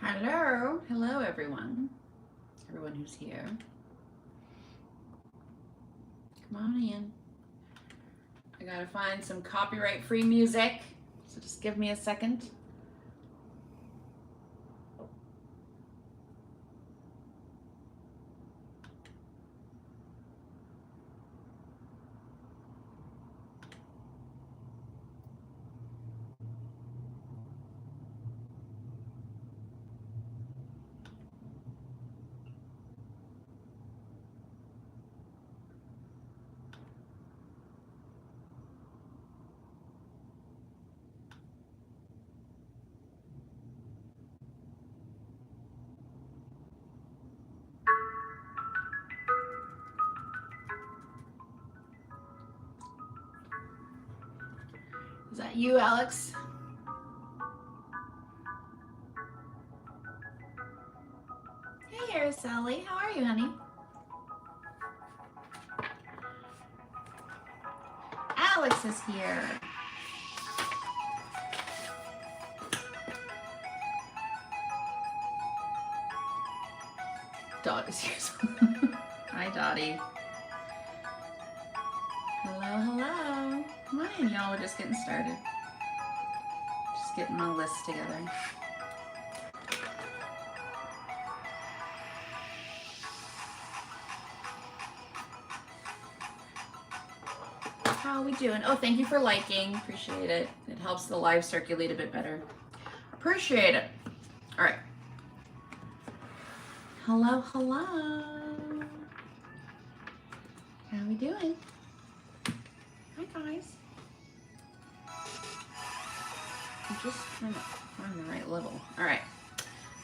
Hello everyone who's here. Come on in. I gotta find some copyright-free music, so just give me a second. Is that you, Alex? Hey, Araceli. How are you, honey? Alex is here. Dottie's here. Hi, Dottie. Hello. Come on in, y'all. We're just getting started. Just getting my list together. How are we doing? Oh, thank you for liking. Appreciate it. It helps the live circulate a bit better. Appreciate it. All right. Hello. How are we doing? Hi, guys. I'm just trying to find the right level. All right.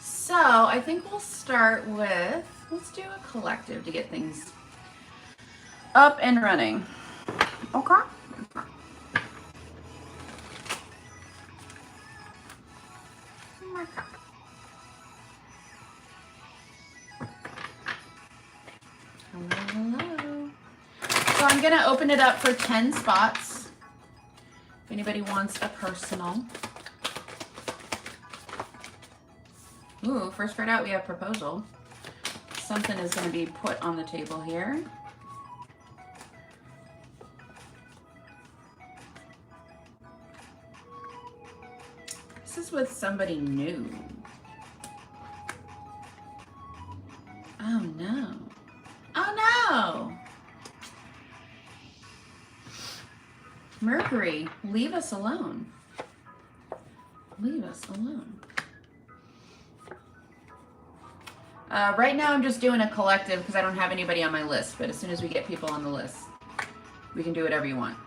So I think we'll start with, let's do a collective to get things up and running. Okay. Hello. So I'm gonna open it up for 10 spots. If anybody wants a personal. Ooh, first card out, we have proposal. Something is gonna be put on the table here. This is with somebody new. Oh no. Oh no! Mercury, leave us alone. Leave us alone. Right now I'm just doing a collective because I don't have anybody on my list, but as soon as we get people on the list, we can do whatever you want.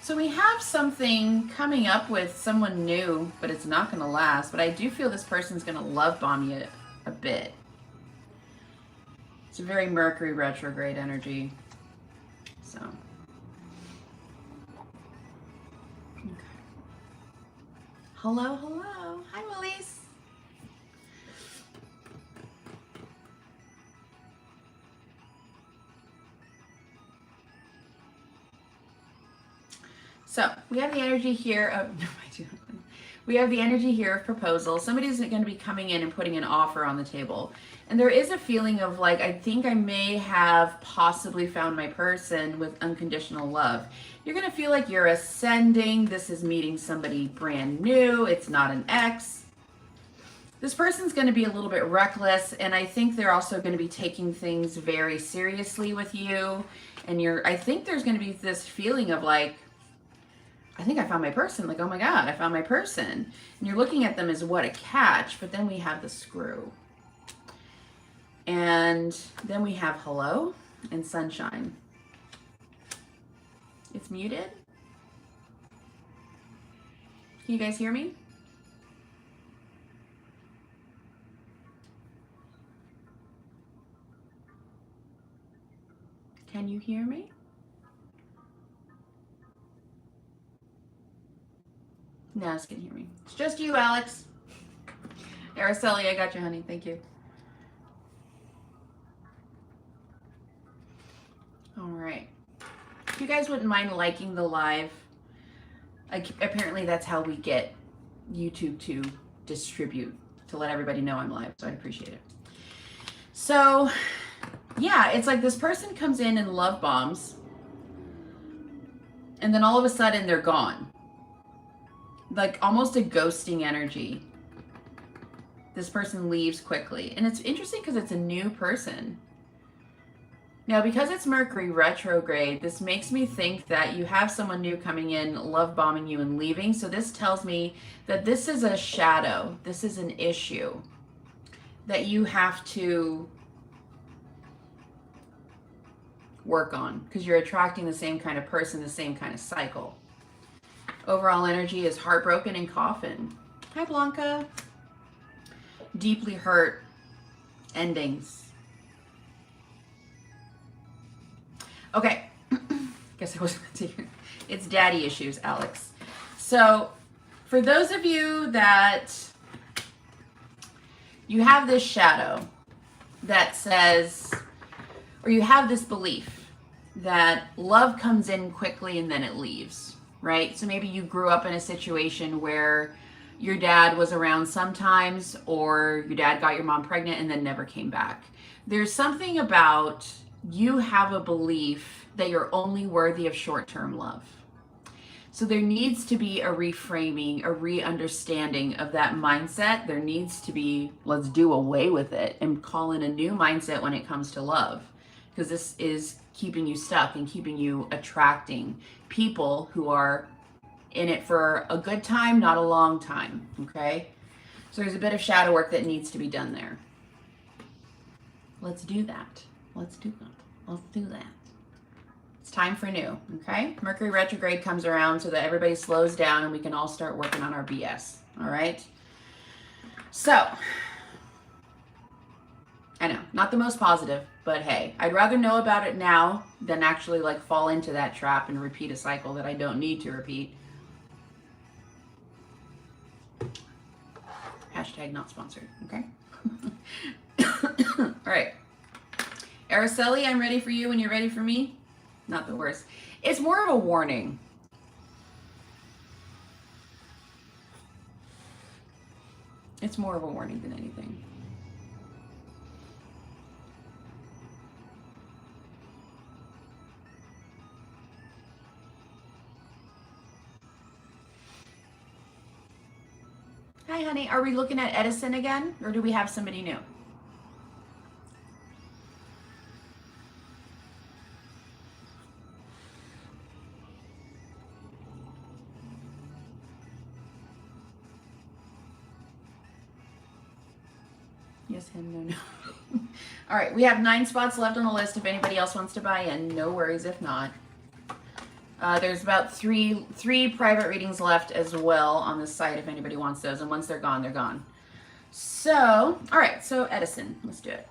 So we have something coming up with someone new, but it's not going to last. But I do feel this person's going to love bomb you a bit. It's a very Mercury retrograde energy. So. Okay. Hello. Hi, Willies. So we have the energy here of, we have the energy here of proposal. Somebody's going to be coming in and putting an offer on the table. And there is a feeling of like, I think I may have possibly found my person with unconditional love. You're going to feel like you're ascending. This is meeting somebody brand new. It's not an ex. This person's going to be a little bit reckless. And I think they're also going to be taking things very seriously with you. And I think there's going to be this feeling of like, I think I found my person. Like, oh my God, I found my person. And you're looking at them as what a catch, but then we have the screw. And then we have hello and sunshine. It's muted. Can you guys hear me? Can you hear me? No, it's can hear me. It's just you, Alex. Araceli, I got you, honey. Thank you. All right. If you guys wouldn't mind liking the live, Apparently that's how we get YouTube to distribute, to let everybody know I'm live, so I appreciate it. So yeah, it's like this person comes in and love bombs, and then all of a sudden they're gone. Like almost a ghosting energy. This person leaves quickly. And it's interesting because it's a new person. Now, because it's Mercury retrograde, this makes me think that you have someone new coming in, love bombing you and leaving. So this tells me that this is a shadow. This is an issue that you have to work on because you're attracting the same kind of person, the same kind of cycle. Overall energy is heartbroken and coffin. Hi, Blanca. Deeply hurt. Endings. Okay. Guess I wasn't meant to. It's daddy issues, Alex. So, for those of you that you have this shadow that says, or you have this belief that love comes in quickly and then it leaves. Right? So maybe you grew up in a situation where your dad was around sometimes, or your dad got your mom pregnant and then never came back. There's something about you have a belief that you're only worthy of short-term love. So there needs to be a reframing, a re-understanding of that mindset. There needs to be, let's do away with it and call in a new mindset when it comes to love. Because this is keeping you stuck and keeping you attracting people who are in it for a good time, not a long time, okay? So there's a bit of shadow work that needs to be done there. Let's do that. Let's do that. Let's do that. It's time for new, okay? Mercury retrograde comes around so that everybody slows down and we can all start working on our BS, all right? So, I know, not the most positive, but hey, I'd rather know about it now than actually like fall into that trap and repeat a cycle that I don't need to repeat. Hashtag not sponsored, okay? All right. Araceli, I'm ready for you when you're ready for me. Not the worst. It's more of a warning. It's more of a warning than anything. Hi, honey. Are we looking at Edison again, or do we have somebody new? Yes, him, no, no. All right, we have 9 spots left on the list. If anybody else wants to buy in, no worries if not. There's about three private readings left as well on the site if anybody wants those. And once they're gone, they're gone. So, all right, so Edison, let's do it.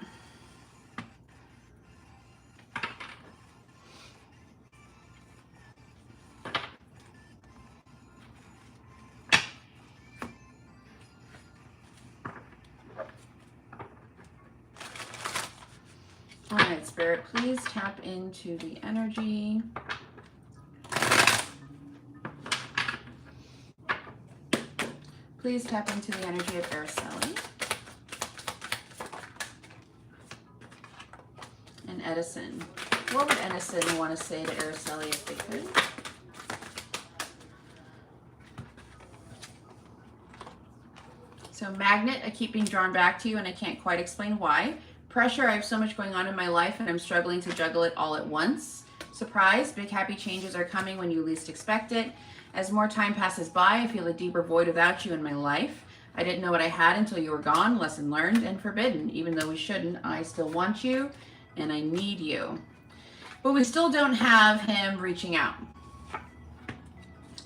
All right, Spirit, please tap into the energy. Please tap into the energy of Araceli and Edison. What would Edison want to say to Araceli if they could? So magnet, I keep being drawn back to you and I can't quite explain why. Pressure, I have so much going on in my life and I'm struggling to juggle it all at once. Surprise, big happy changes are coming when you least expect it. As more time passes by, I feel a deeper void without you in my life. I didn't know what I had until you were gone. Lesson learned and forbidden. Even though we shouldn't, I still want you and I need you. But we still don't have him reaching out.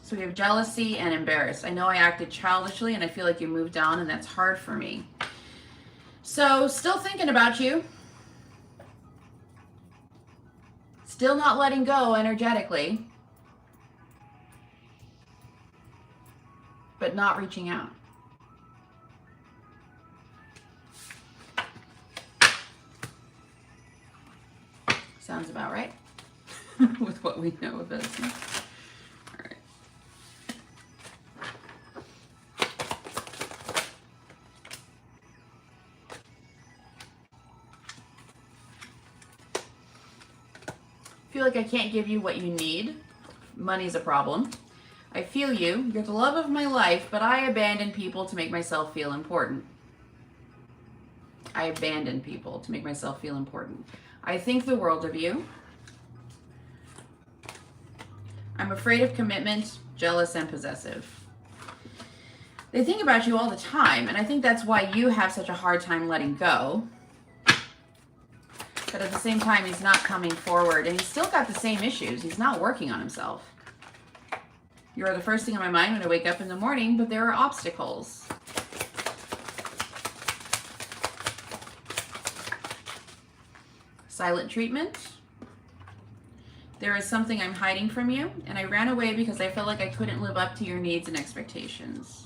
So we have jealousy and embarrassed. I know I acted childishly and I feel like you moved on and that's hard for me. So still thinking about you. Still not letting go energetically. But not reaching out. Sounds about right with what we know of this. All right. Feel like I can't give you what you need. Money's a problem. I feel you. You're the love of my life, but I abandon people to make myself feel important. I abandon people to make myself feel important. I think the world of you. I'm afraid of commitment, jealous, and possessive. They think about you all the time, and I think that's why you have such a hard time letting go. But at the same time, he's not coming forward, and he's still got the same issues. He's not working on himself. You are the first thing on my mind when I wake up in the morning, but there are obstacles. Silent treatment. There is something I'm hiding from you, and I ran away because I felt like I couldn't live up to your needs and expectations.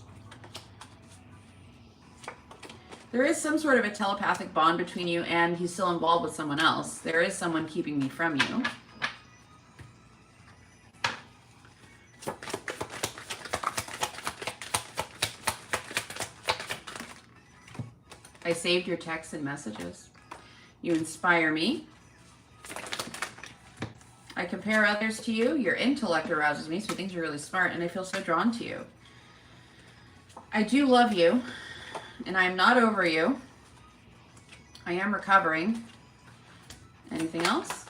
There is some sort of a telepathic bond between you, and he's still involved with someone else. There is someone keeping me from you. I saved your texts and messages. You inspire me. I compare others to you. Your intellect arouses me, so he thinks you're really smart, and I feel so drawn to you. I do love you. And I am not over you. I am recovering. Anything else?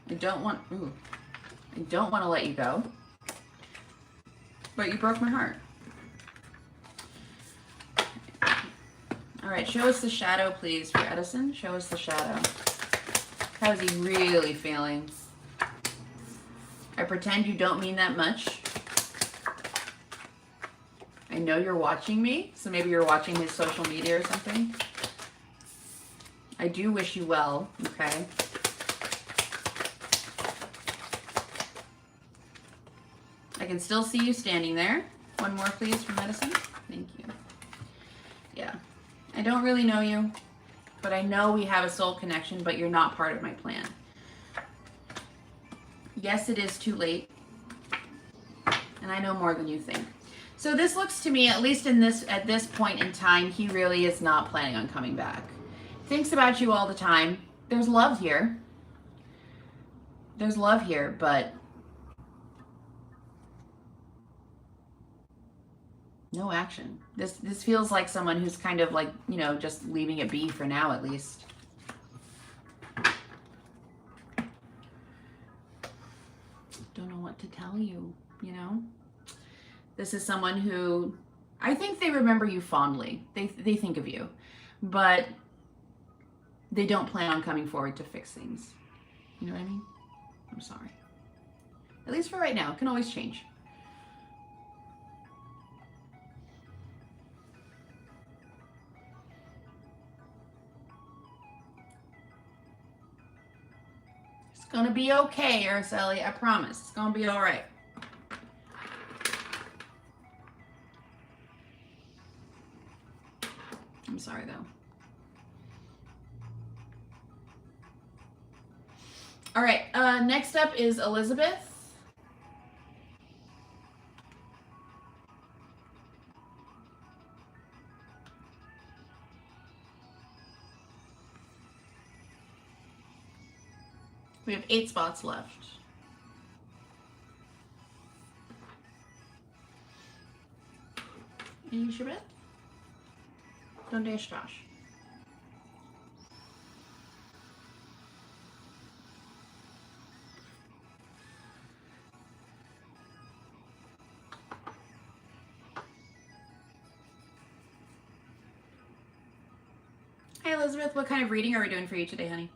I don't want to let you go. But you broke my heart. All right, show us the shadow, please, for Edison. Show us the shadow. How is he really feeling? I pretend you don't mean that much. I know you're watching me, so maybe you're watching his social media or something. I do wish you well, okay? I can still see you standing there. One more, please, from Medicine. Thank you. Yeah. I don't really know you, but I know we have a soul connection, but you're not part of my plan. Yes, it is too late, and I know more than you think. So this looks to me, at least at this point in time, he really is not planning on coming back. Thinks about you all the time. There's love here. There's love here, but no action. This feels like someone who's kind of like, you know, just leaving it be for now at least. Don't know what to tell you, you know? This is someone who, I think they remember you fondly. They think of you, but they don't plan on coming forward to fix things. You know what I mean? I'm sorry. At least for right now. It can always change. It's gonna be okay, Araceli. I promise. It's gonna be all right. I'm sorry, though. All right, next up is Elizabeth. We have 8 spots left. Elizabeth? ¿Dónde estás? Hi, Elizabeth. What kind of reading are we doing for you today, honey?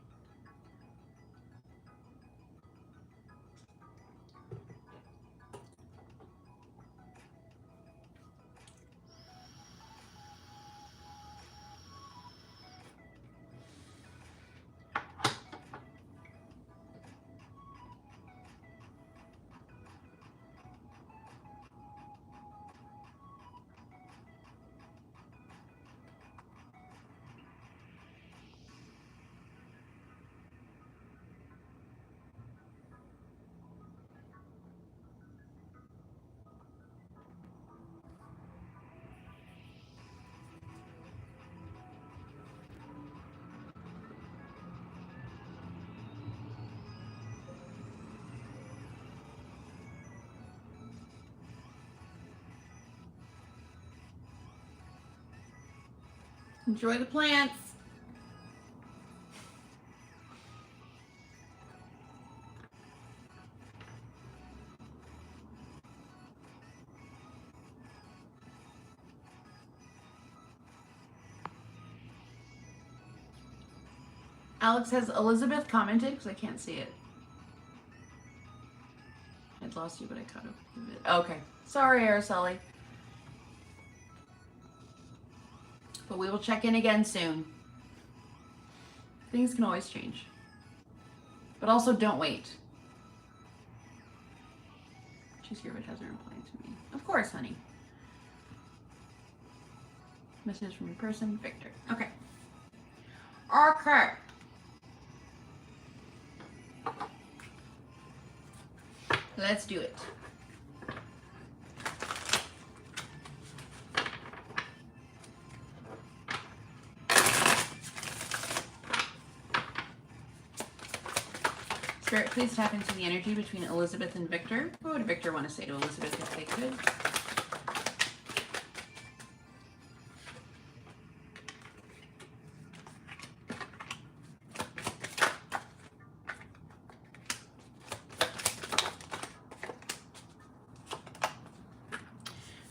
Enjoy the plants. Alex, has Elizabeth commented? Because I can't see it. I'd lost you, but I caught up with it. Okay. Sorry, Araceli. But we will check in again soon. Things can always change. But also don't wait. She's here but hasn't replied to me. Of course, honey. Message from your person, Victor. Okay. Okay. Let's do it. Spirit, please tap into the energy between Elizabeth and Victor. What would Victor want to say to Elizabeth if they could?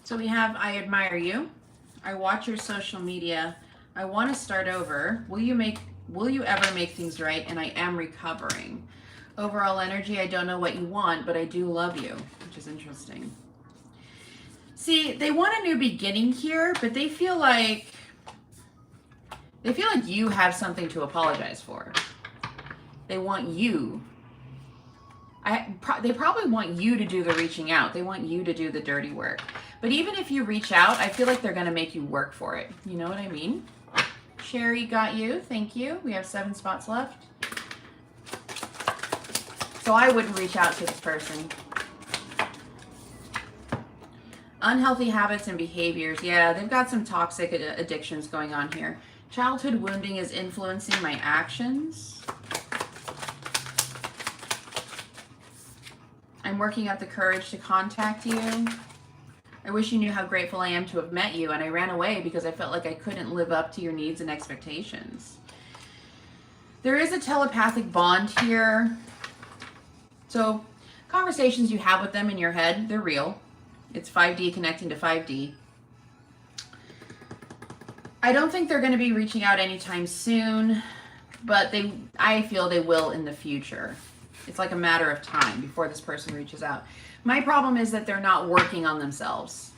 So we have, I admire you. I watch your social media. I want to start over. Will you ever make things right? And I am recovering. Overall energy, I don't know what you want, but I do love you, which is interesting. See, they want a new beginning here, but they feel like you have something to apologize for. They want you. They probably want you to do the reaching out. They want you to do the dirty work. But even if you reach out, I feel like they're going to make you work for it. You know what I mean? Sherry got you. Thank you. We have 7 spots left. So I wouldn't reach out to this person. Unhealthy habits and behaviors. Yeah, they've got some toxic addictions going on here. Childhood wounding is influencing my actions. I'm working up the courage to contact you. I wish you knew how grateful I am to have met you, and I ran away because I felt like I couldn't live up to your needs and expectations. There is a telepathic bond here. So conversations you have with them in your head, they're real. It's 5D connecting to 5D. I don't think they're going to be reaching out anytime soon, but I feel they will in the future. It's like a matter of time before this person reaches out. My problem is that they're not working on themselves.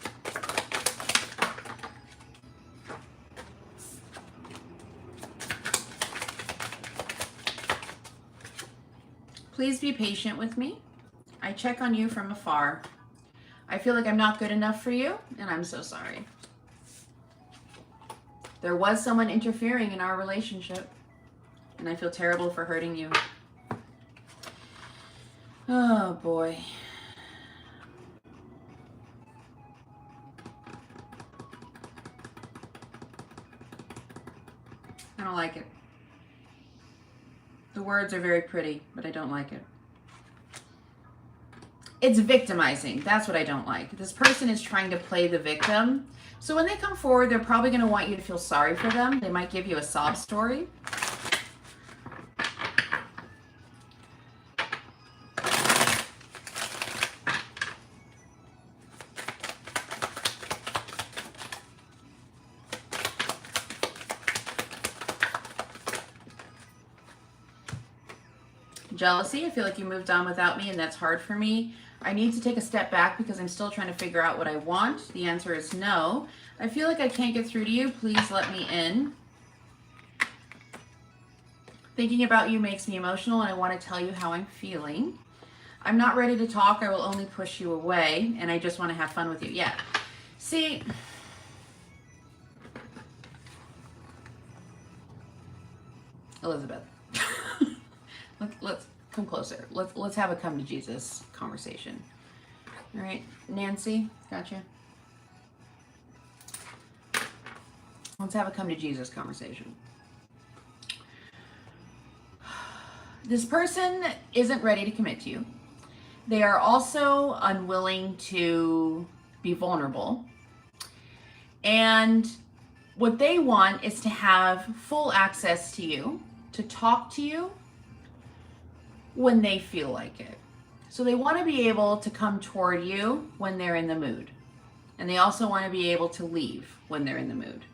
Please be patient with me. I check on you from afar. I feel like I'm not good enough for you, and I'm so sorry. There was someone interfering in our relationship, and I feel terrible for hurting you. Oh, boy. I don't like it. The words are very pretty, but I don't like it. It's victimizing. That's what I don't like. This person is trying to play the victim. So when they come forward, they're probably going to want you to feel sorry for them. They might give you a sob story. Jealousy, I feel like you moved on without me and that's hard for me. I need to take a step back because I'm still trying to figure out what I want. The answer is no. I feel like I can't get through to you. Please let me in. Thinking about you makes me emotional and I want to tell you how I'm feeling. I'm not ready to talk. I will only push you away and I just want to have fun with you. Yeah. See, Elizabeth. Let's come closer. Let's have a come to Jesus conversation. All right, Nancy, gotcha. Let's have a come to Jesus conversation. This person isn't ready to commit to you. They are also unwilling to be vulnerable. And What they want is to have full access to you, to talk to you when they feel like it. So they want to be able to come toward you when they're in the mood. And they also want to be able to leave when they're in the mood.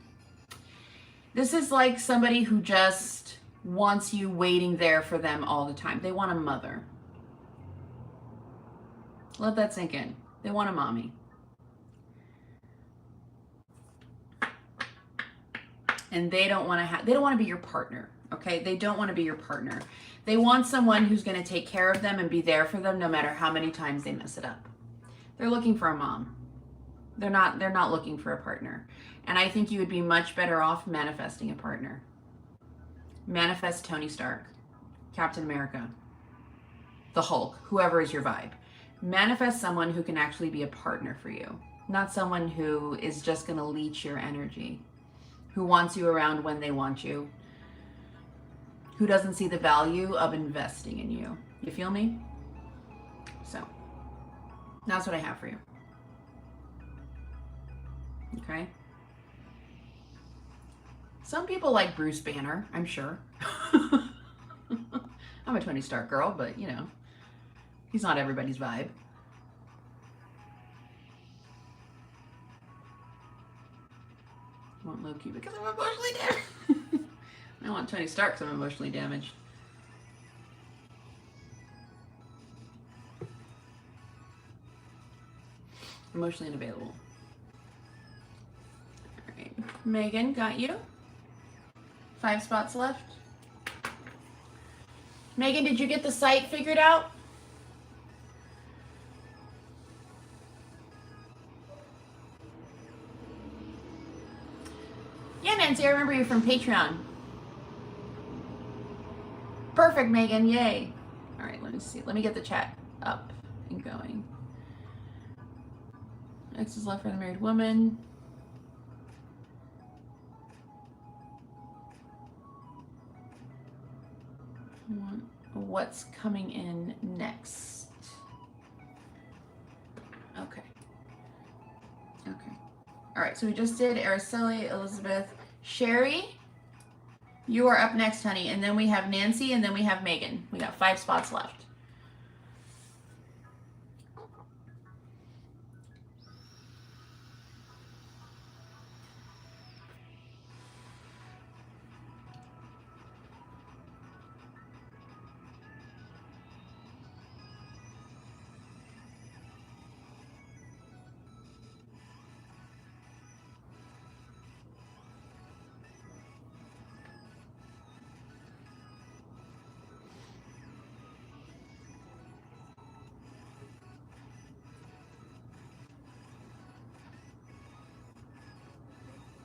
This is like somebody who just wants you waiting there for them all the time. They want a mother. Let that sink in. They want a mommy. And they don't want to be your partner, okay? They don't want to be your partner. They want someone who's going to take care of them and be there for them no matter how many times they mess it up. They're looking for a mom. They're not looking for a partner. And I think you would be much better off manifesting a partner. Manifest Tony Stark, Captain America, the Hulk, whoever is your vibe. Manifest someone who can actually be a partner for you, not someone who is just going to leech your energy, who wants you around when they want you, who doesn't see the value of investing in you. You feel me? So, that's what I have for you. Okay? Some people like Bruce Banner, I'm sure. I'm a Tony Stark girl, but you know, he's not everybody's vibe. I want Loki because I'm emotionally damaged. I want Tony Stark because I'm emotionally damaged. Emotionally unavailable. All right, Megan, got you. 5 spots left. Megan, did you get the site figured out? Yeah, Nancy, I remember you from Patreon. Perfect, Megan, yay. All right, let me see. Let me get the chat up and going. X is left for the married woman. What's coming in next? Okay. Okay. All right, so we just did Araceli, Elizabeth, Sherry. You are up next, honey. And then we have Nancy, and then we have Megan. We got 5 spots left.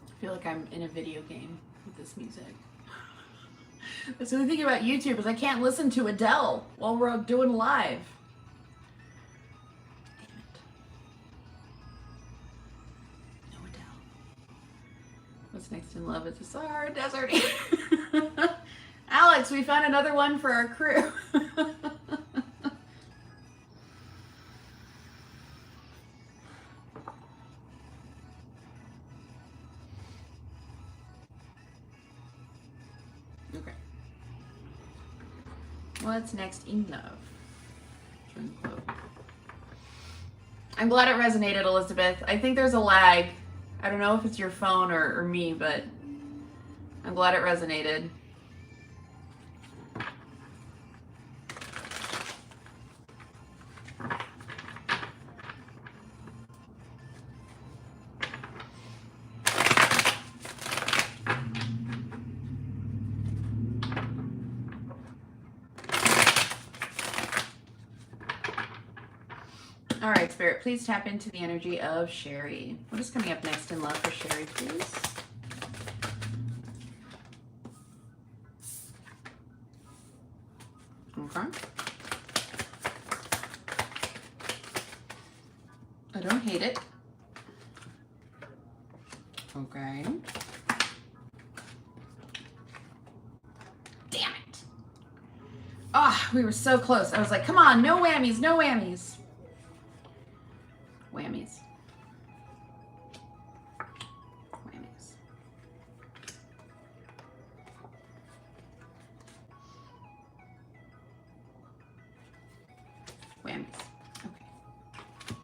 I feel like I'm in a video game with this music. That's the only thing about YouTube is I can't listen to Adele while we're doing live. Damn it. No Adele. What's next in love? It's a Sahara Desert. Alex, we found another one for our crew. What's next in love? I'm glad it resonated, Elizabeth. I think there's a lag. I don't know if it's your phone or me, but I'm glad it resonated. All right, Spirit, please tap into the energy of Sherry. What is coming up next in love for Sherry, please? Okay. I don't hate it. Okay. Damn it. Ah, we were so close. I was like, come on, no whammies, no whammies. Whammies. Whammies. Bambi's. Okay.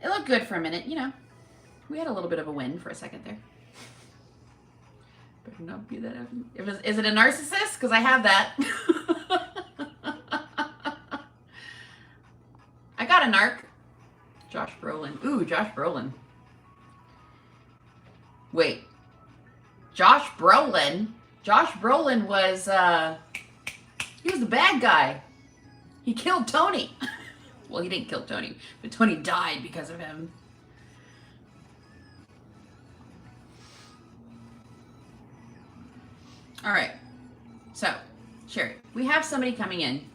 It looked good for a minute, you know. We had a little bit of a win for a second there. Better not be that. Is it a narcissist? Because I have that. I got a narc. Josh Brolin. Ooh, Josh Brolin. Wait. Josh Brolin? Josh Brolin was, he was the bad guy. He killed Tony. Well, he didn't kill Tony, but Tony died because of him. All right. So, Sherry, we have somebody coming in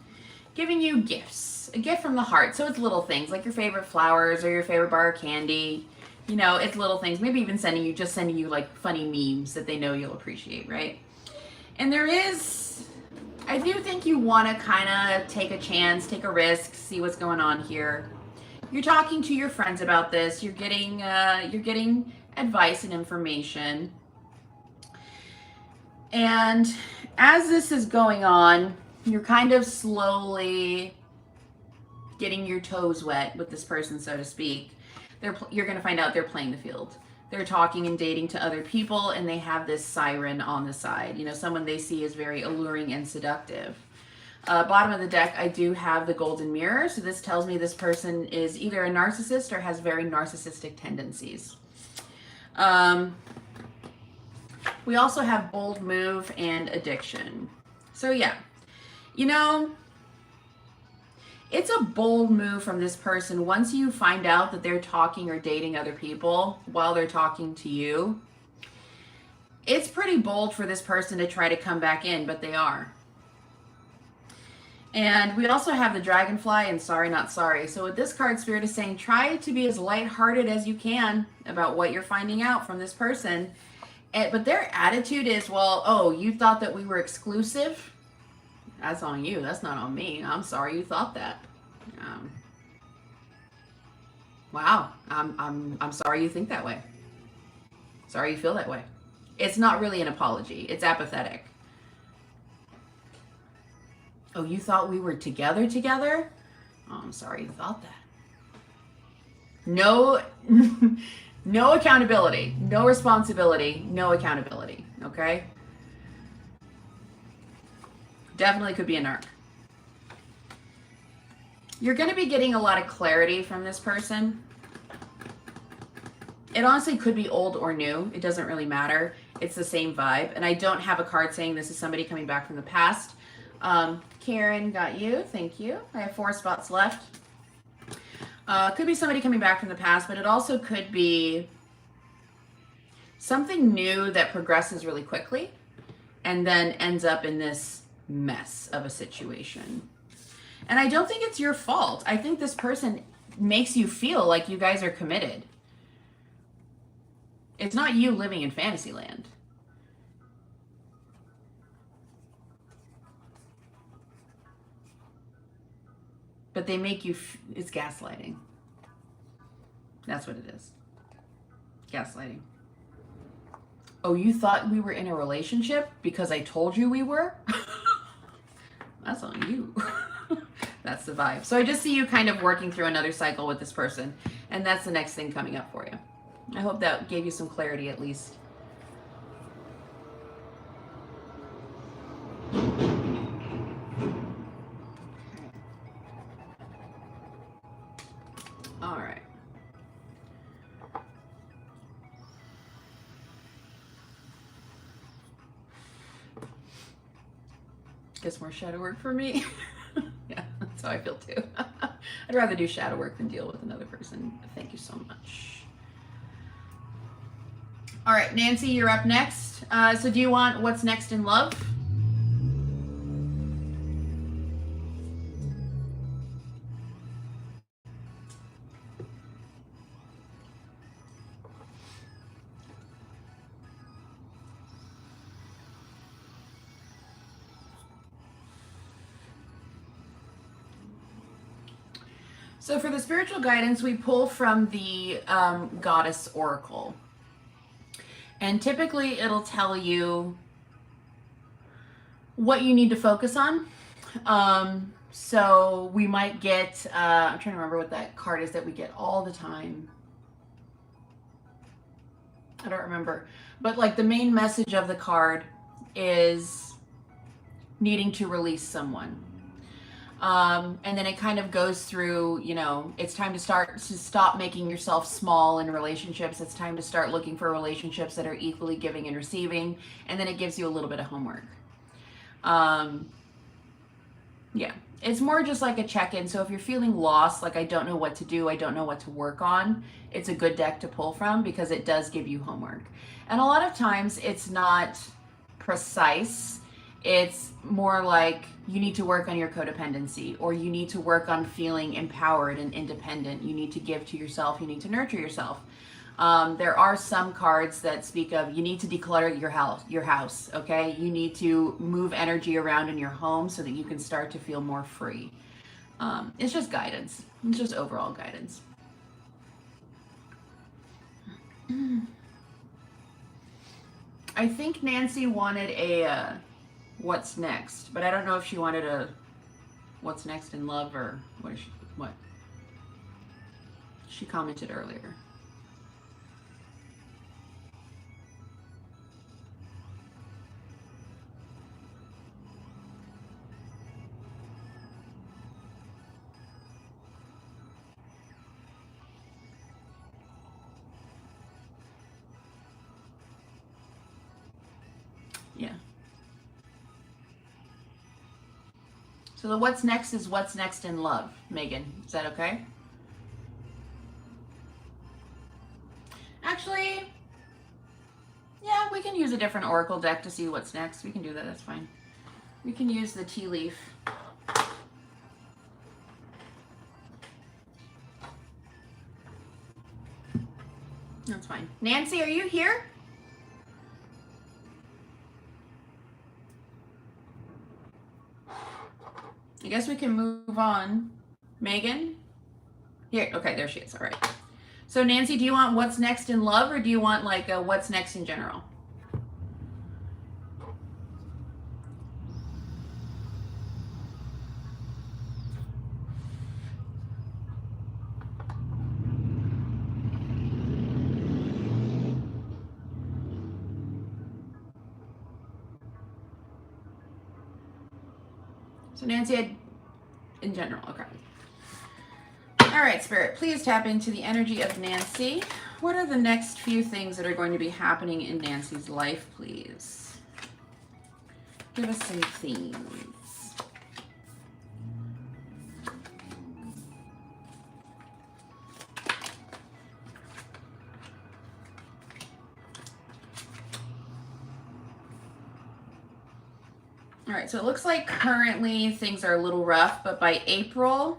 giving you gifts. A gift from the heart. So it's little things like your favorite flowers or your favorite bar of candy. You know, it's little things. Maybe even sending you like funny memes that they know you'll appreciate, right? And there is, I do think you want to kind of take a chance, take a risk, see what's going on here. You're talking to your friends about this. You're getting advice and information. And as this is going on, you're kind of slowly getting your toes wet with this person, so to speak. You're going to find out they're playing the field. They're talking and dating to other people, and they have this siren on the side. You know, someone they see as very alluring and seductive. Bottom of the deck, I do have the golden mirror. So this tells me this person is either a narcissist or has very narcissistic tendencies. We also have bold move and addiction. So yeah, you know, it's a bold move from this person once you find out that they're talking or dating other people while they're talking to you. It's pretty bold for this person to try to come back in, but they are. And we also have the dragonfly and sorry not sorry. So with this card, Spirit is saying try to be as lighthearted as you can about what you're finding out from this person. But their attitude is, well, oh, you thought that we were exclusive? That's on you. That's not on me. I'm sorry you thought that. Wow. I'm sorry you think that way. Sorry you feel that way. It's not really an apology. It's apathetic. Oh, you thought we were together? Oh, I'm sorry you thought that. No, no accountability, no responsibility, no accountability, okay? Definitely could be a narc. You're going to be getting a lot of clarity from this person. It honestly could be old or new. It doesn't really matter. It's the same vibe. And I don't have a card saying this is somebody coming back from the past. Karen got you. Thank you. I have 4 spots left. Could be somebody coming back from the past, but it also could be something new that progresses really quickly and then ends up in this mess of a situation. And I don't think it's your fault. I think this person makes you feel like you guys are committed. It's not you living in fantasy land. But they make you, it's gaslighting. That's what it is. Gaslighting. Oh, you thought we were in a relationship because I told you we were? That's on you. That's the vibe. So I just see you kind of working through another cycle with this person. And that's the next thing coming up for you. I hope that gave you some clarity at least. All right. Guess more shadow work for me. Yeah, that's how I feel too. I'd rather do shadow work than deal with another person. Thank you so much. All right, Nancy, you're up next. So do you want what's next in love? So for the spiritual guidance, we pull from the Goddess Oracle. And typically it'll tell you what you need to focus on. So we might get, I'm trying to remember what that card is that we get all the time. I don't remember. But like the main message of the card is needing to release someone. And then it kind of goes through, you know, it's time to stop making yourself small in relationships. It's time to start looking for relationships that are equally giving and receiving. And then it gives you a little bit of homework. Yeah, it's more just like a check-in. So if you're feeling lost, like I don't know what to do, I don't know what to work on, it's a good deck to pull from because it does give you homework. And a lot of times it's not precise. It's more like you need to work on your codependency, or you need to work on feeling empowered and independent. You need to give to yourself. You need to nurture yourself. There are some cards that speak of you need to declutter your house, okay? You need to move energy around in your home so that you can start to feel more free. It's just guidance. It's just overall guidance. I think Nancy wanted a what's next, but I don't know if she wanted a what's next in love or what. She commented earlier. Yeah. So the what's next is what's next in love, Megan. Is that okay? Actually, yeah, we can use a different oracle deck to see what's next. We can do that. That's fine. We can use the tea leaf. That's fine. Nancy, are you here? I guess we can move on. Megan? Here, okay, there she is. All right. So Nancy, do you want what's next in love, or do you want like a what's next in general? So Nancy, in general, okay. All right, Spirit, please tap into the energy of Nancy. What are the next few things that are going to be happening in Nancy's life, please? Give us some themes. All right, so it looks like currently things are a little rough, but by April,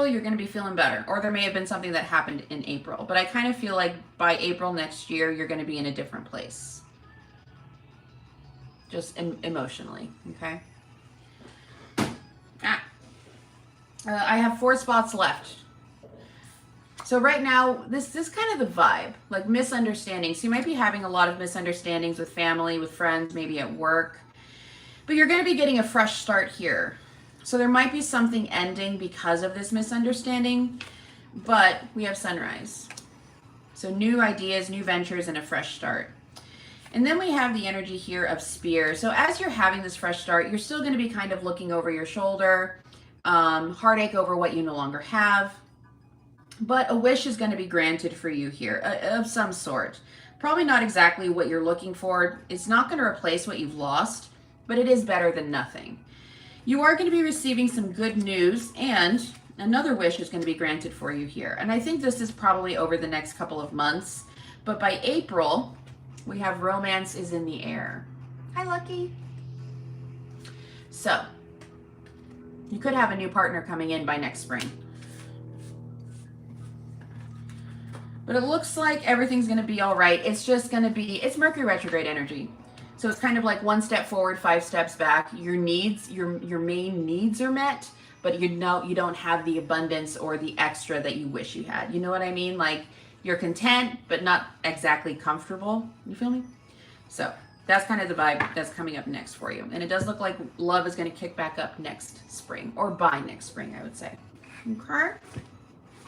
you're going to be feeling better. Or there may have been something that happened in April. But I kind of feel like by April next year, you're going to be in a different place. Just emotionally, okay? I have 4 spots left. So right now, this is kind of the vibe, like misunderstandings. So you might be having a lot of misunderstandings with family, with friends, maybe at work. But you're going to be getting a fresh start here. So there might be something ending because of this misunderstanding, but we have sunrise. So new ideas, new ventures, and a fresh start. And then we have the energy here of spear. So as you're having this fresh start, you're still going to be kind of looking over your shoulder, heartache over what you no longer have. But a wish is going to be granted for you here of some sort. Probably not exactly what you're looking for. It's not going to replace what you've lost, but it is better than nothing. You are going to be receiving some good news, and another wish is going to be granted for you here. And I think this is probably over the next couple of months. But by April, we have romance is in the air. Hi, Lucky. So, you could have a new partner coming in by next spring. But it looks like everything's going to be all right. It's just going to be, it's Mercury retrograde energy. So it's kind of like 1 step forward, 5 steps back. Your needs, your main needs are met, but you know you don't have the abundance or the extra that you wish you had. You know what I mean? Like you're content, but not exactly comfortable. You feel me? So That's kind of the vibe that's coming up next for you. And it does look like love is going to kick back up next spring, or by next spring, I would say. Okay.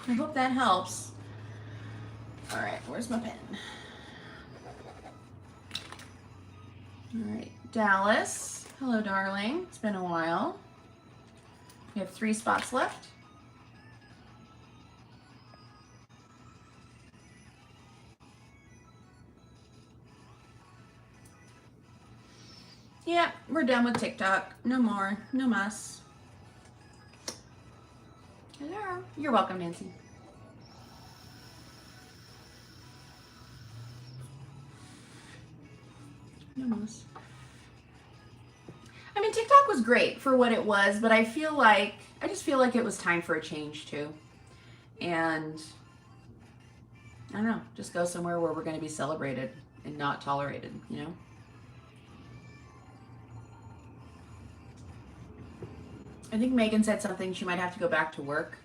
I hope that helps. All right, where's my pen? All right, Dallas. Hello, darling. It's been a while. We have 3 spots left. Yeah, we're done with TikTok. No more. No muss. Hello. You're welcome, Nancy. No muss. I mean, TikTok was great for what it was, but I just feel like it was time for a change too. And I don't know, just go somewhere where we're going to be celebrated and not tolerated, you know? I think Megan said something, she might have to go back to work.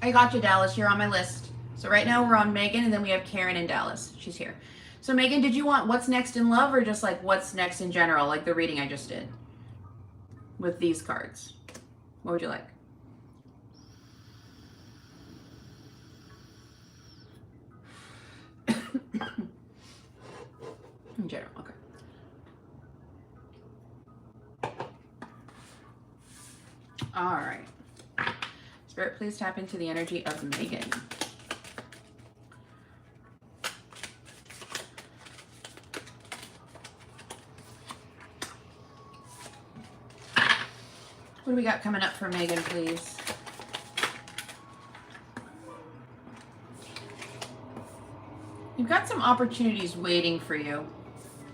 I got you, Dallas. You're on my list. So right now we're on Megan, and then we have Karen and Dallas. She's here. So Megan, did you want what's next in love, or just like what's next in general, like the reading I just did with these cards? What would you like? In general, okay. All right. Spirit, please tap into the energy of Megan. What do we got coming up for Megan, please? You've got some opportunities waiting for you.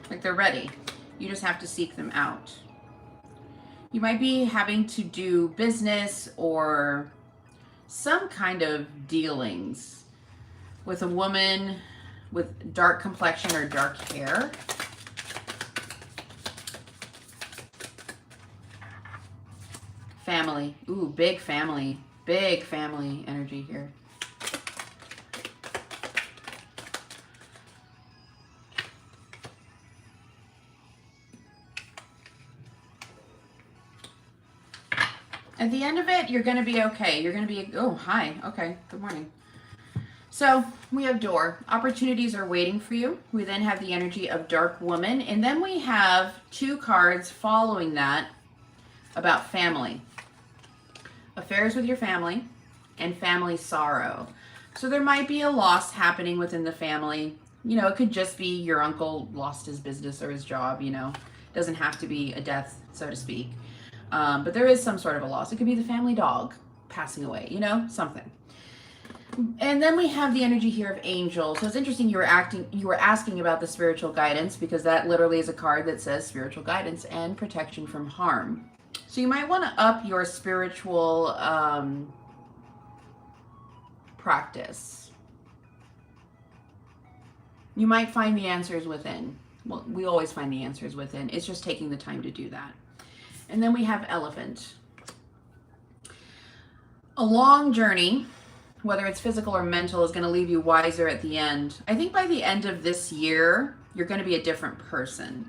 Like they're ready. You just have to seek them out. You might be having to do business or some kind of dealings with a woman with dark complexion or dark hair. Family. Ooh, big family. Big family energy here. At the end of it, you're going to be okay. You're going to be, oh, hi. Okay, good morning. So we have door. Opportunities are waiting for you. We then have the energy of dark woman. And then we have 2 cards following that about family. Affairs with your family and family sorrow. So there might be a loss happening within the family. You know, it could just be your uncle lost his business or his job, you know. It doesn't have to be a death, so to speak. But there is some sort of a loss. It could be the family dog passing away, you know, something. And then we have the energy here of angel. So it's interesting you were asking about the spiritual guidance, because that literally is a card that says spiritual guidance and protection from harm. So you might want to up your spiritual practice. You might find the answers within. Well, we always find the answers within. It's just taking the time to do that. And then we have elephant. A long journey, whether it's physical or mental, is going to leave you wiser at the end. I think by the end of this year, you're going to be a different person.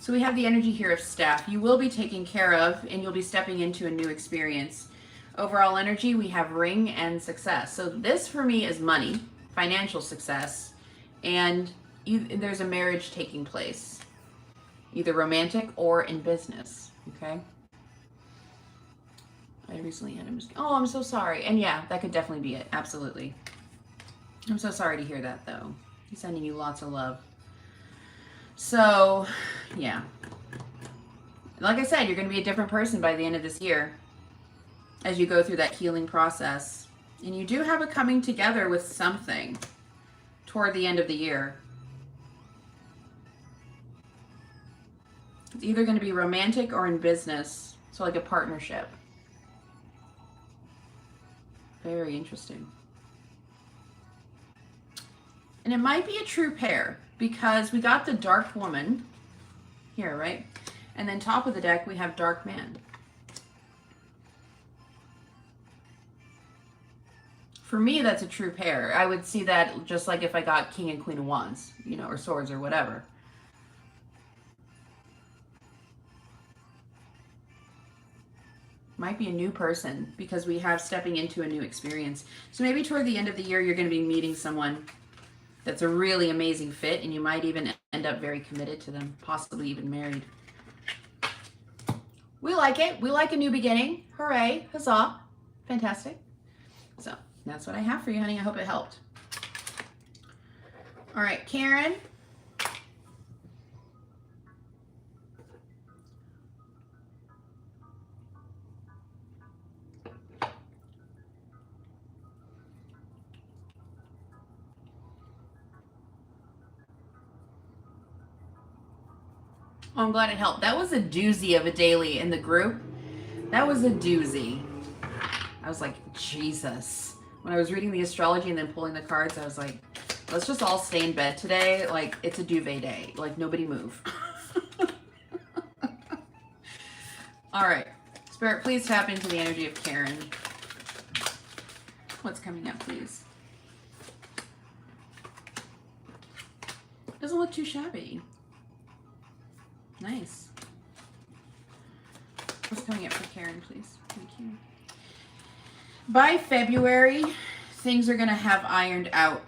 So we have the energy here of staff. You will be taken care of, and you'll be stepping into a new experience. Overall energy, we have ring and success. So this for me is money, financial success, and there's a marriage taking place, either romantic or in business. Okay. I recently had a mistake. Oh, I'm so sorry. And yeah, that could definitely be it. Absolutely. I'm so sorry to hear that, though. He's sending you lots of love. So, yeah. Like I said, you're going to be a different person by the end of this year as you go through that healing process. And you do have a coming together with something toward the end of the year. It's either going to be romantic or in business. So like a partnership. Very interesting. And it might be a true pair, because we got the dark woman here, right? And then top of the deck, we have dark man. For me, that's a true pair. I would see that just like if I got King and Queen of Wands, you know, or Swords or whatever. Might be a new person because we have stepping into a new experience. So maybe toward the end of the year, you're going to be meeting someone that's a really amazing fit, and you might even end up very committed to them, possibly even married. We like it. We like a new beginning. Hooray. Huzzah. Fantastic. So that's what I have for you, honey. I hope it helped. All right, Karen. Oh, I'm glad it helped. That was a doozy of a daily in the group. That was a doozy. I was like, Jesus. When I was reading the astrology and then pulling the cards, I was like, let's just all stay in bed today. Like, it's a duvet day. Like, nobody move. All right. Spirit, please tap into the energy of Karen. What's coming up, please? Doesn't look too shabby. Nice. What's coming up for Karen, please? Thank you. By February, things are going to have ironed out.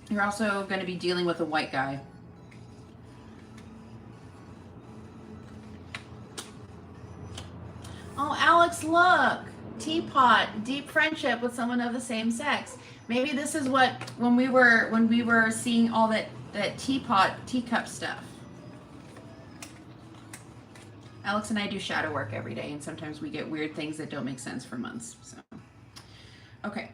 You're also going to be dealing with a white guy. Oh, Alex, look. Teapot, deep friendship with someone of the same sex. Maybe this is what when we were seeing all that teacup stuff. Alex and I do shadow work every day, and sometimes we get weird things that don't make sense for months. So, okay.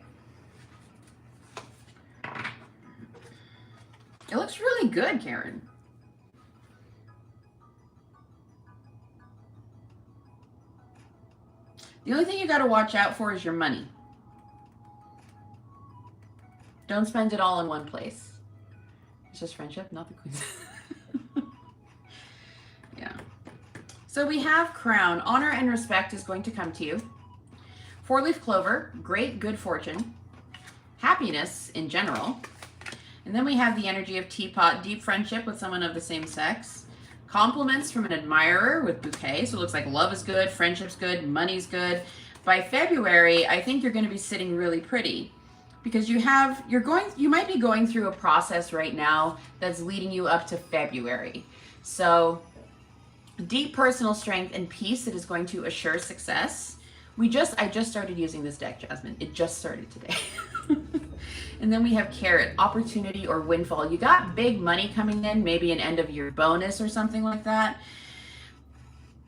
It looks really good, Karen. The only thing you got to watch out for is your money. Don't spend it all in one place. It's just friendship, not the queen's. Yeah. So we have Crown. Honor and respect is going to come to you. Four-leaf clover, great good fortune. Happiness in general. And then we have the energy of Teapot, deep friendship with someone of the same sex. Compliments from an admirer with bouquet. So it looks like love is good, friendship's good, money's good. By February, I think you're going to be sitting really pretty because you might be going through a process right now that's leading you up to February. So deep personal strength and peace that is going to assure success. I just started using this deck, Jasmine. It just started today. And then we have Carrot, opportunity or windfall. You got big money coming in, maybe an end of year bonus or something like that.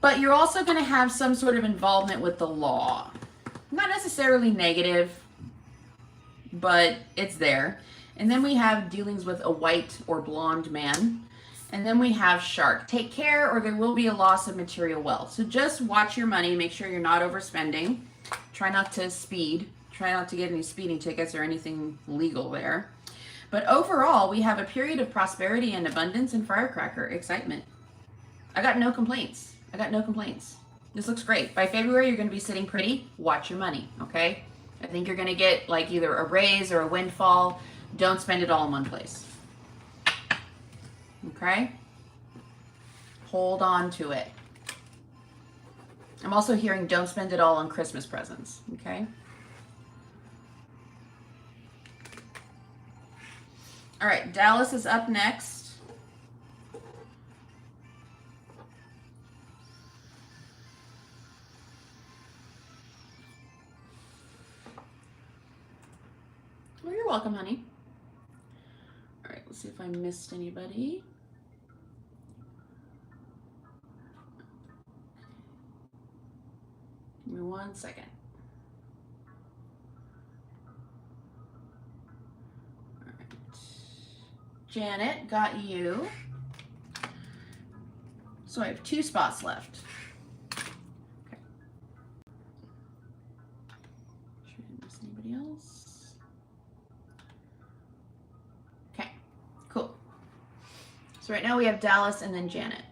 But you're also going to have some sort of involvement with the law. Not necessarily negative, but it's there. And then we have dealings with a white or blonde man. And then we have Shark. Take care or there will be a loss of material wealth. So just watch your money. Make sure you're not overspending. Try not to speed. Try not to get any speeding tickets or anything legal there. But overall, we have a period of prosperity and abundance and firecracker excitement. I got no complaints. This looks great. By February, you're going to be sitting pretty. Watch your money, okay? I think you're going to get like either a raise or a windfall. Don't spend it all in one place. Okay? Hold on to it. I'm also hearing don't spend it all on Christmas presents, okay? All right, Dallas is up next. Well, you're welcome, honey. All right, let's see if I missed anybody. Give me 1 second. All right. Janet, got you. So I have 2 spots left. Okay. Sure I didn't miss anybody else. Okay, cool. So right now we have Dallas and then Janet.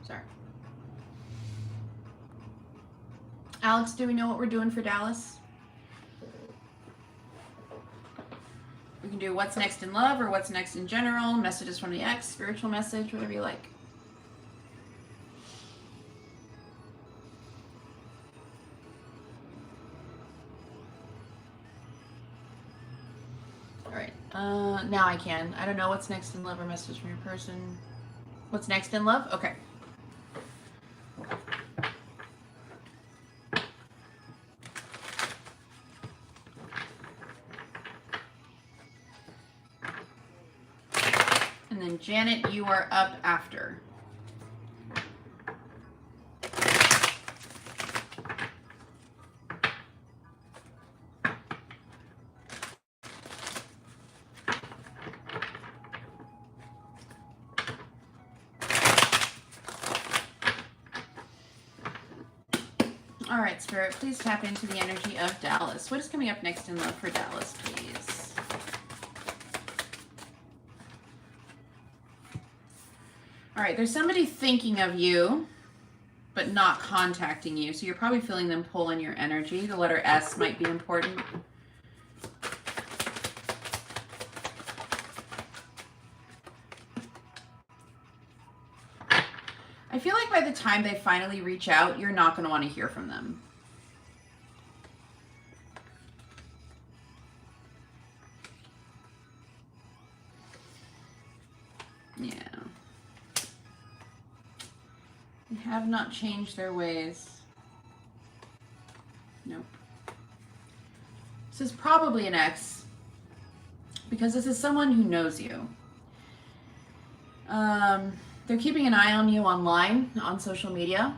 Sorry. Alex, do we know what we're doing for Dallas? We can do what's next in love or what's next in general, messages from the ex, spiritual message, whatever you like. All right, now I can. I don't know what's next in love or message from your person. What's next in love? Okay. And then Janet, you are up after. All right, Spirit, please tap into the energy of Dallas. What is coming up next in love for Dallas, please? All right, there's somebody thinking of you, but not contacting you. So you're probably feeling them pull in your energy. The letter S might be important. I feel like by the time they finally reach out, you're not going to want to hear from them. Yeah. They have not changed their ways. Nope. This is probably an ex, because this is someone who knows you. They're keeping an eye on you online, on social media.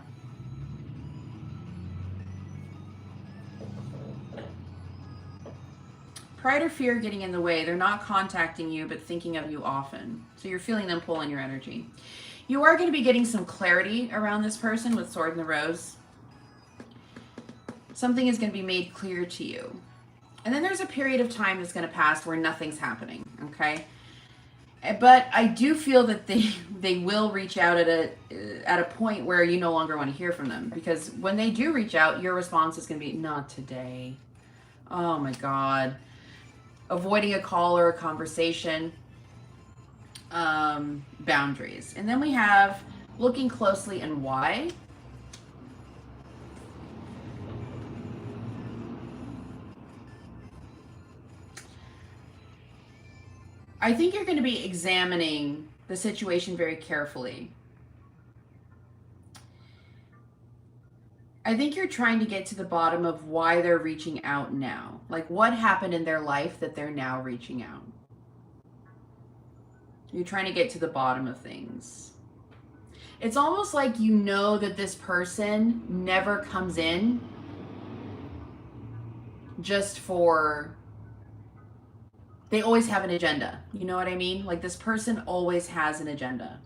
Pride or fear getting in the way. They're not contacting you, but thinking of you often. So you're feeling them pull in your energy. You are going to be getting some clarity around this person with Sword and the Rose. Something is going to be made clear to you. And then there's a period of time that's going to pass where nothing's happening, okay? But I do feel that they will reach out at a point where you no longer want to hear from them. Because when they do reach out, your response is going to be, not today. Oh my God. Avoiding a call or a conversation. Boundaries. And then we have looking closely and why. I think you're going to be examining the situation very carefully. I think you're trying to get to the bottom of why they're reaching out now. Like, what happened in their life that they're now reaching out? You're trying to get to the bottom of things. It's almost like you know that this person never comes in just for... They always have an agenda. You know what I mean? Like, this person always has an agenda.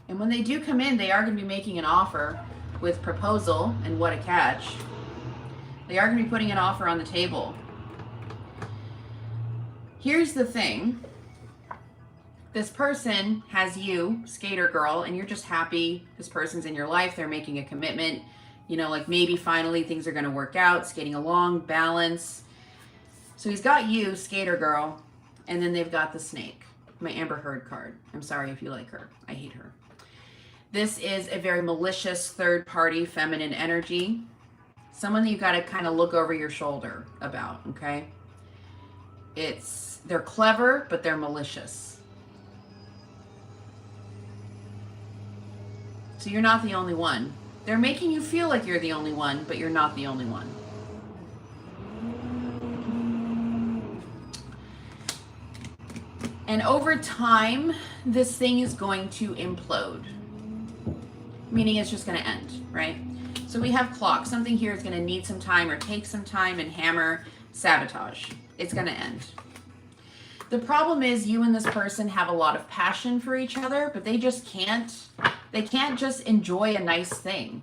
And when they do come in, they are going to be making an offer with proposal, and what a catch. They are going to be putting an offer on the table. Here's the thing. This person has you, skater girl, and you're just happy this person's in your life. They're making a commitment. You know, like maybe finally things are going to work out, skating along, balance. So he's got you, skater girl, and then they've got the snake, my Amber Heard card. I'm sorry if you like her. I hate her. This is a very malicious third-party feminine energy. Someone that you've got to kind of look over your shoulder about, okay? They're clever, but they're malicious. So you're not the only one. They're making you feel like you're the only one, but you're not the only one. And over time, this thing is going to implode. Meaning it's just going to end, right? So we have clock. Something here is going to need some time or take some time, and hammer, sabotage. It's going to end. The problem is you and this person have a lot of passion for each other, but they just can't. They can't just enjoy a nice thing.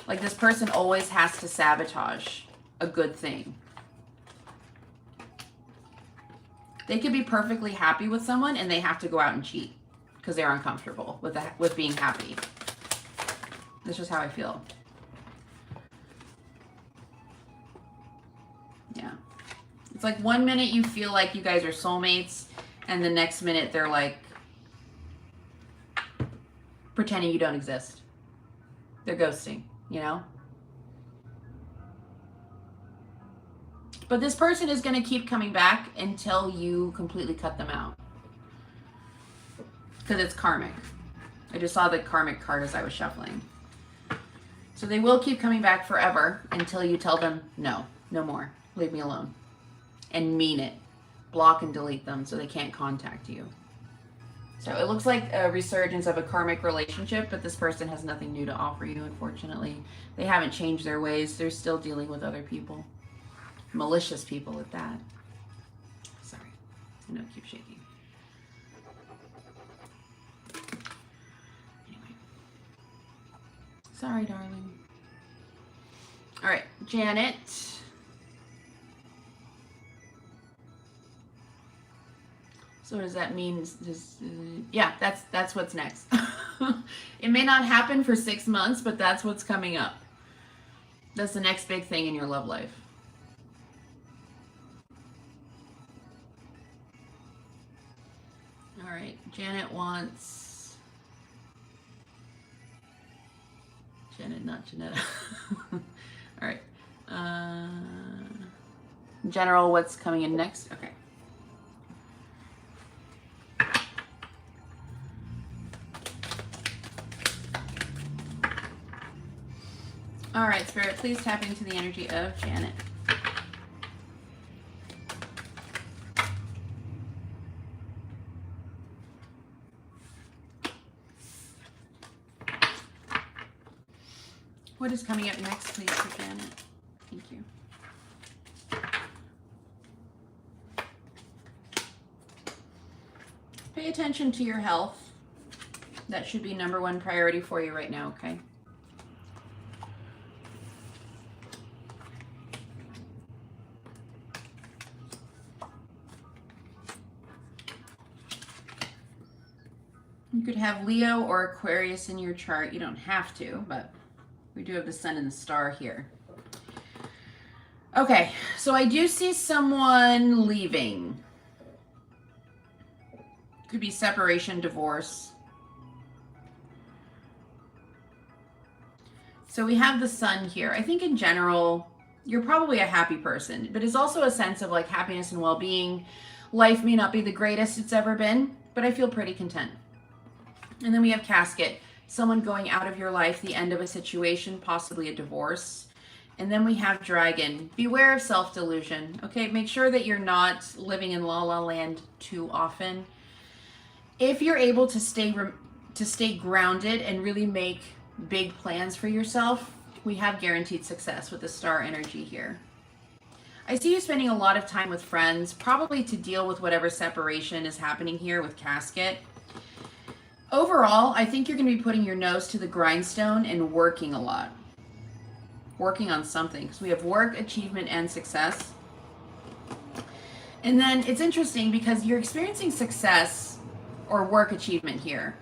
Like, this person always has to sabotage a good thing. They could be perfectly happy with someone and they have to go out and cheat. because they're uncomfortable with being happy. That's just how I feel. Yeah. It's like one minute you feel like you guys are soulmates, and the next minute they're like pretending you don't exist. They're ghosting, you know? But this person is going to keep coming back until you completely cut them out. Because it's karmic. I just saw the karmic card as I was shuffling. So they will keep coming back forever until you tell them, no, no more. Leave me alone. And mean it. Block and delete them so they can't contact you. So it looks like a resurgence of a karmic relationship, but this person has nothing new to offer you, unfortunately. They haven't changed their ways. They're still dealing with other people. Malicious people at that. Sorry. I know, keep shaking. Anyway. Sorry, darling. All right, Janet. So what does that mean? Yeah, that's what's next. It may not happen for 6 months, but that's what's coming up. That's the next big thing in your love life. All right, Janet wants... Janet, not Janetta. All right. In general, what's coming in next? Okay. All right, Spirit, please tap into the energy of Janet. What is coming up next, please, for Janet? Thank you. Pay attention to your health. That should be #1 priority for you right now, okay? You could have Leo or Aquarius in your chart. You don't have to, but we do have the sun and the star here. Okay, so I do see someone leaving. Could be separation, divorce. So we have the sun here. I think in general, you're probably a happy person, but it's also a sense of like happiness and well-being. Life may not be the greatest it's ever been, but I feel pretty content. And then we have casket, someone going out of your life, the end of a situation, possibly a divorce. And then we have dragon. Beware of self-delusion, okay? Make sure that you're not living in la la land too often. If you're able to stay grounded and really make big plans for yourself, we have guaranteed success with the star energy here. I see you spending a lot of time with friends, probably to deal with whatever separation is happening here with casket. Overall, I think you're going to be putting your nose to the grindstone and working a lot. Working on something, because we have work, achievement, and success. And then it's interesting because you're experiencing success or work achievement here.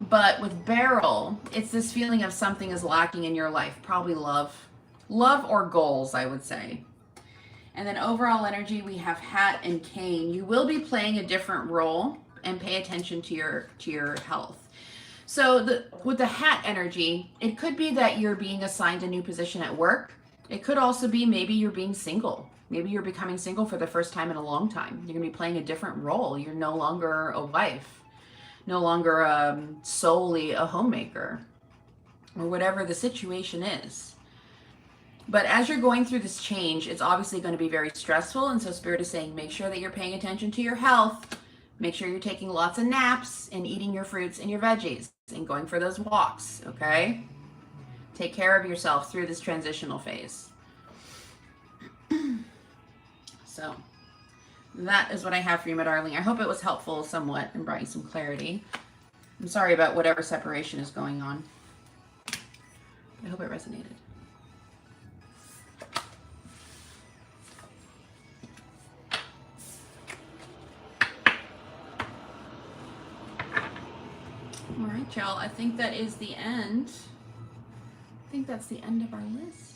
But with Beryl, it's this feeling of something is lacking in your life. Probably love. Love or goals, I would say. And then overall energy, we have Hat and Cane. You will be playing a different role, and pay attention to your health. So with the Hat energy, it could be that you're being assigned a new position at work. It could also be maybe you're being single. Maybe you're becoming single for the first time in a long time. You're gonna be playing a different role. You're no longer a wife, no longer solely a homemaker, or whatever the situation is. But as you're going through this change, it's obviously going to be very stressful. And so Spirit is saying, make sure that you're paying attention to your health. Make sure you're taking lots of naps and eating your fruits and your veggies and going for those walks, okay? Take care of yourself through this transitional phase. So that is what I have for you, my darling. I hope it was helpful somewhat and brought you some clarity. I'm sorry about whatever separation is going on. I hope it resonated. All right, y'all. I think that is the end. I think that's the end of our list.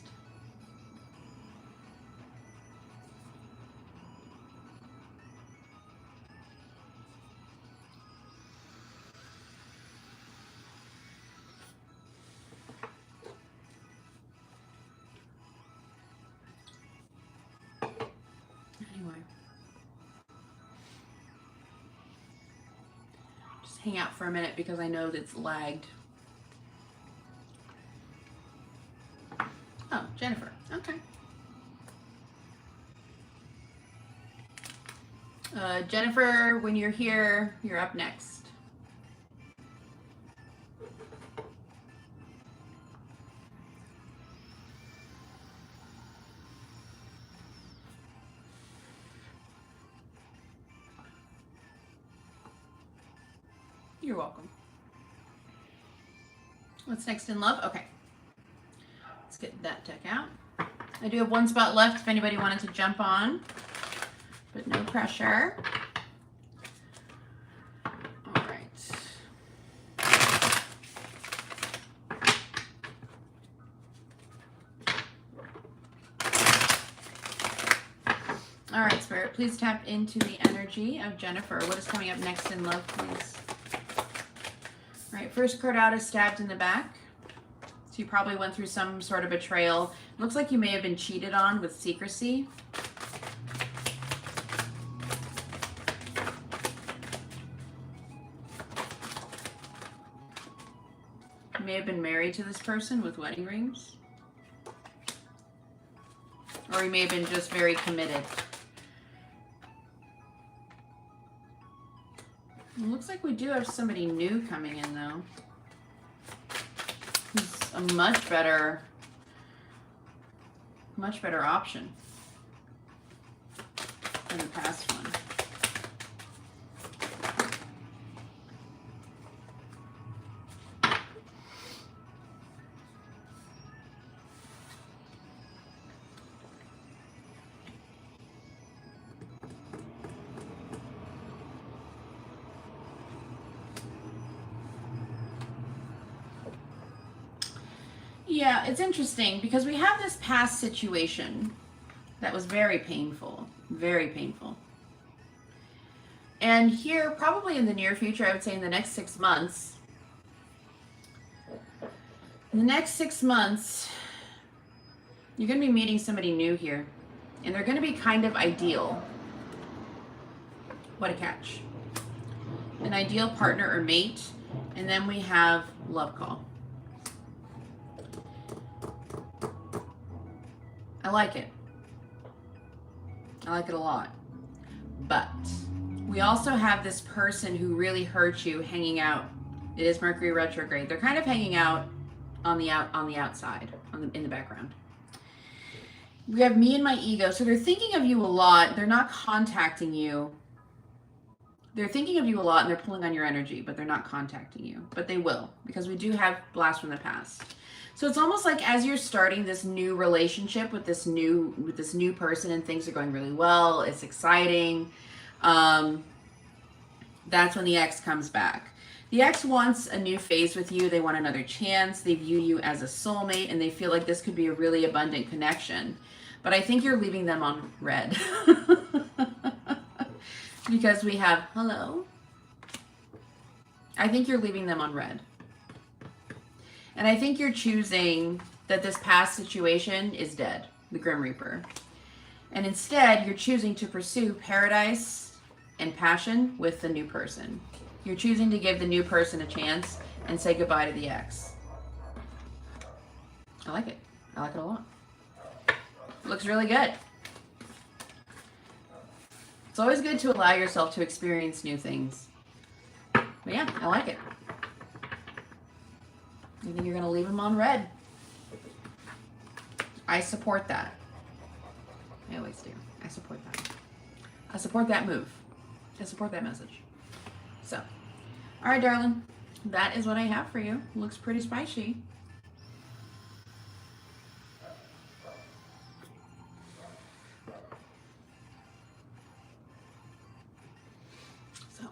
Anyway. Just hang out for a minute because I know that's lagged. Oh, Jennifer. Okay. Jennifer, when you're here, you're up next. You're welcome. What's next in love? Okay. Let's get that deck out. I do have one spot left if anybody wanted to jump on, but no pressure. All right. All right, Spirit, please tap into the energy of Jennifer. What is coming up next in love, please? All right, first card out is stabbed in the back. So you probably went through some sort of betrayal. Looks like you may have been cheated on with secrecy. You may have been married to this person with wedding rings. Or you may have been just very committed. It looks like we do have somebody new coming in, though. Who's a much better option than the past one. Yeah, it's interesting because we have this past situation that was very painful, very painful. And here, probably in the near future, I would say in the next 6 months, you're going to be meeting somebody new here. And they're going to be kind of ideal. What a catch. An ideal partner or mate. And then we have love call. I like it. I like it a lot. But we also have this person who really hurt you hanging out. It is Mercury retrograde. They're kind of hanging out on the outside, in the background. We have me and my ego. So they're thinking of you a lot. They're not contacting you. They're thinking of you a lot and they're pulling on your energy, but they're not contacting you. But they will, because we do have blast from the past. So it's almost like as you're starting this new relationship with this new person and things are going really well, it's exciting. That's when the ex comes back. The ex wants a new phase with you. They want another chance. They view you as a soulmate and they feel like this could be a really abundant connection. But I think you're leaving them on red. Because we have, hello. I think you're leaving them on red. And I think you're choosing that this past situation is dead, the Grim Reaper. And instead, you're choosing to pursue paradise and passion with the new person. You're choosing to give the new person a chance and say goodbye to the ex. I like it. I like it a lot. Looks really good. It's always good to allow yourself to experience new things. But yeah, I like it. You think you're going to leave them on red? I support that. I always do. I support that. I support that move. I support that message. So, all right, darling. That is what I have for you. Looks pretty spicy. So,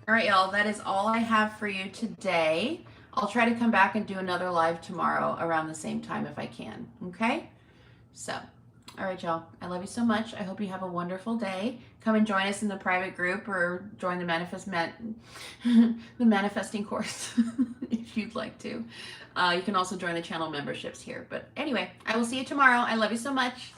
All right, y'all, that is all I have for you today. I'll try to come back and do another live tomorrow around the same time if I can. Okay? So, all right, y'all. I love you so much. I hope you have a wonderful day. Come and join us in the private group or join the the manifesting course if you'd like to. You can also join the channel memberships here. But anyway, I will see you tomorrow. I love you so much.